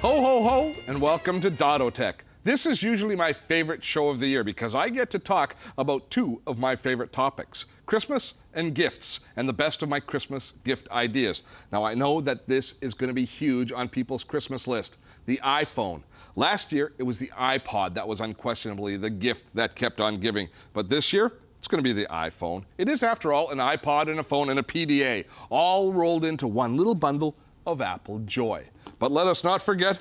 Ho, ho, ho, and welcome to Dotto Tech. This is usually my favorite show of the year because I get to talk about two of my favorite topics, Christmas and gifts, and the best of my Christmas gift ideas. Now, I know that this is going to be huge on people's Christmas list, the iPhone. Last year, it was the iPod that was unquestionably the gift that kept on giving. But this year, it's going to be the iPhone. It is, after all, an iPod and a phone and a PDA, all rolled into one little bundle of Apple joy. But let us not forget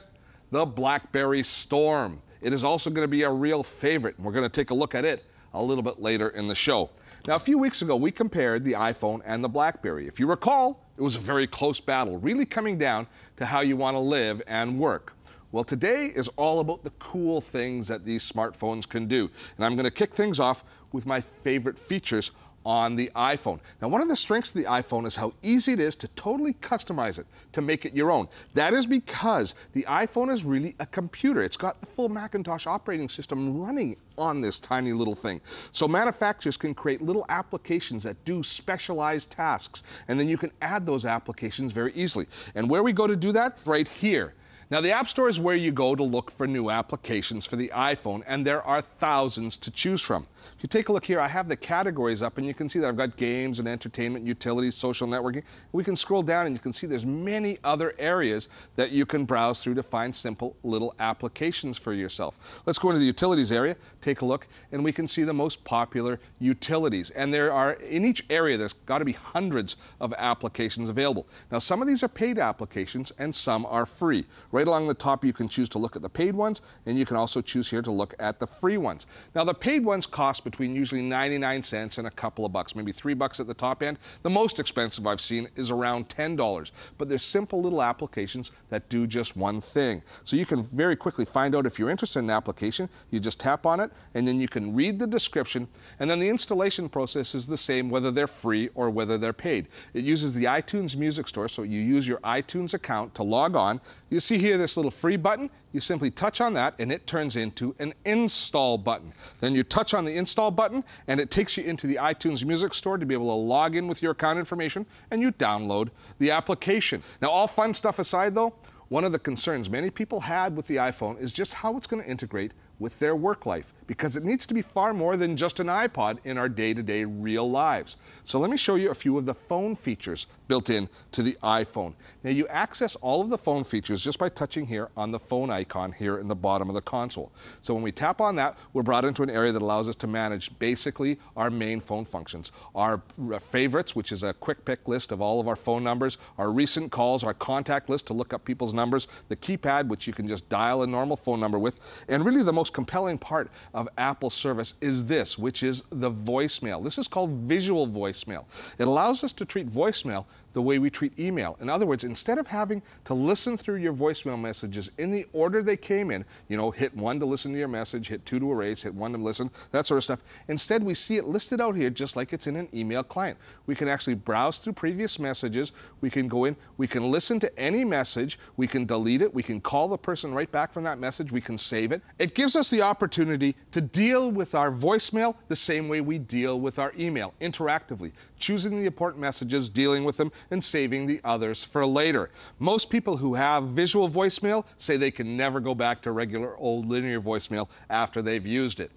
the Blackberry Storm. It is also going to be a real favorite, and we're going to take a look at it a little bit later in the show. Now, a few weeks ago, we compared the iPhone and the Blackberry. If you recall, it was a very close battle, really coming down to how you want to live and work. Well, today is all about the cool things that these smartphones can do, and I'm going to kick things off with my favorite features on the iPhone. Now, one of the strengths of the iPhone is how easy it is to totally customize it, to make it your own. That is because the iPhone is really a computer. It's got the full Macintosh operating system running on this tiny little thing. So manufacturers can create little applications that do specialized tasks, and then you can add those applications very easily. And where we go to do that? Right here. Now, the App Store is where you go to look for new applications for the iPhone, and there are thousands to choose from. If you take a look here, I have the categories up, and you can see that I've got games and entertainment, utilities, social networking. We can scroll down, and you can see there's many other areas that you can browse through to find simple little applications for yourself. Let's go into the utilities area, take a look, and we can see the most popular utilities. And there are, in each area, there's got to be hundreds of applications available. Now, some of these are paid applications, and some are free. Right along the top, you can choose to look at the paid ones, and you can also choose here to look at the free ones. Now, the paid ones cost between usually 99 cents and a couple of bucks, maybe $3 at the top end. The most expensive I've seen is around $10, but there's simple little applications that do just one thing. So you can very quickly find out if you're interested in an application. You just tap on it, and then you can read the description, and then the installation process is the same whether they're free or whether they're paid. It uses the iTunes Music Store, so you use your iTunes account to log on. You see here this little free button. You simply touch on that, and it turns into an install button. Then you touch on the install button, and it takes you into the iTunes Music Store to be able to log in with your account information, and you download the application. Now, all fun stuff aside, though, one of the concerns many people had with the iPhone is just how it's going to integrate with their work life, because it needs to be far more than just an iPod in our day-to-day real lives. So let me show you a few of the phone features built in to the iPhone. Now, you access all of the phone features just by touching here on the phone icon here in the bottom of the console. So when we tap on that, we're brought into an area that allows us to manage basically our main phone functions. Our favorites, which is a quick pick list of all of our phone numbers, our recent calls, our contact list to look up people's numbers, the keypad, which you can just dial a normal phone number with, and really the most compelling part of Apple's service is this, which is the voicemail. This is called visual voicemail. It allows us to treat voicemail the way we treat email. In other words, instead of having to listen through your voicemail messages in the order they came in, you know, hit 1 to listen to your message, hit 2 to erase, hit 1 to listen, that sort of stuff. Instead, we see it listed out here just like it's in an email client. We can actually browse through previous messages. We can go in, we can listen to any message, we can delete it, we can call the person right back from that message, we can save it. It gives us the opportunity to deal with our voicemail the same way we deal with our email, interactively, choosing the important messages, dealing with them, and saving the others for later. Most people who have visual voicemail say they can never go back to regular old linear voicemail after they've used it.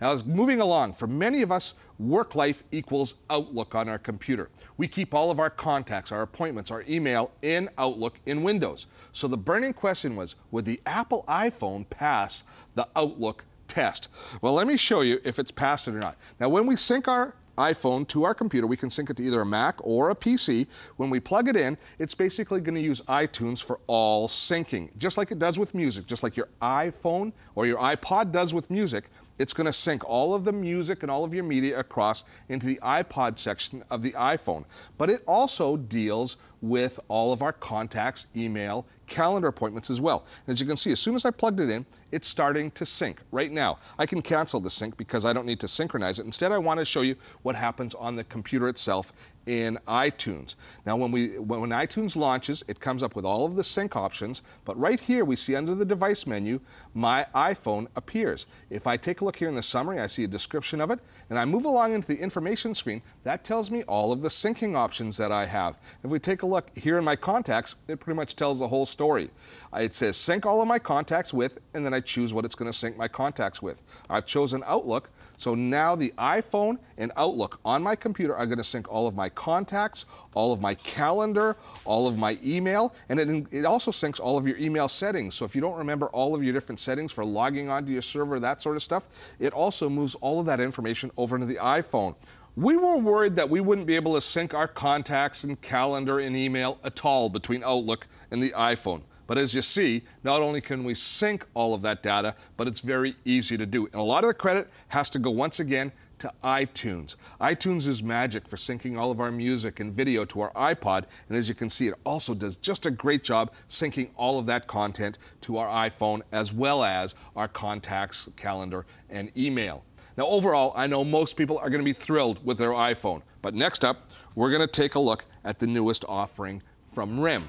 Now, as moving along, for many of us, work life equals Outlook on our computer. We keep all of our contacts, our appointments, our email in Outlook in Windows. So the burning question was, would the Apple iPhone pass the Outlook test? Well, let me show you if it's passed it or not. Now, when we sync our iPhone to our computer, we can sync it to either a Mac or a PC. When we plug it in, it's basically going to use iTunes for all syncing, just like it does with music, just like your iPhone or your iPod does with music. It's going to sync all of the music and all of your media across into the iPod section of the iPhone. But it also deals with all of our contacts, email, calendar appointments as well. As you can see, as soon as I plugged it in, it's starting to sync right now. I can cancel the sync because I don't need to synchronize it. Instead, I want to show you what happens on the computer itself in iTunes. Now, when iTunes launches, it comes up with all of the sync options, but right here we see under the device menu, my iPhone appears. If I take a look here in the summary, I see a description of it, and I move along into the information screen, that tells me all of the syncing options that I have. If we take a look here in my contacts, it pretty much tells the whole story. It says sync all of my contacts with, and then I choose what it's going to sync my contacts with. I've chosen Outlook, so now the iPhone and Outlook on my computer are going to sync all of my contacts, all of my calendar, all of my email, and it also syncs all of your email settings. So if you don't remember all of your different settings for logging onto your server, that sort of stuff, it also moves all of that information over into the iPhone. We were worried that we wouldn't be able to sync our contacts and calendar and email at all between Outlook and the iPhone. But as you see, not only can we sync all of that data, but it's very easy to do. And a lot of the credit has to go once again to iTunes. iTunes is magic for syncing all of our music and video to our iPod. And as you can see, it also does just a great job syncing all of that content to our iPhone, as well as our contacts, calendar, and email. Now, overall, I know most people are going to be thrilled with their iPhone. But next up, we're going to take a look at the newest offering from RIM,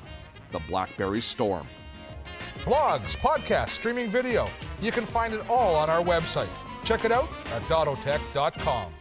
the Blackberry Storm. Blogs, podcasts, streaming video. You can find it all on our website. Check it out at dottotech.com.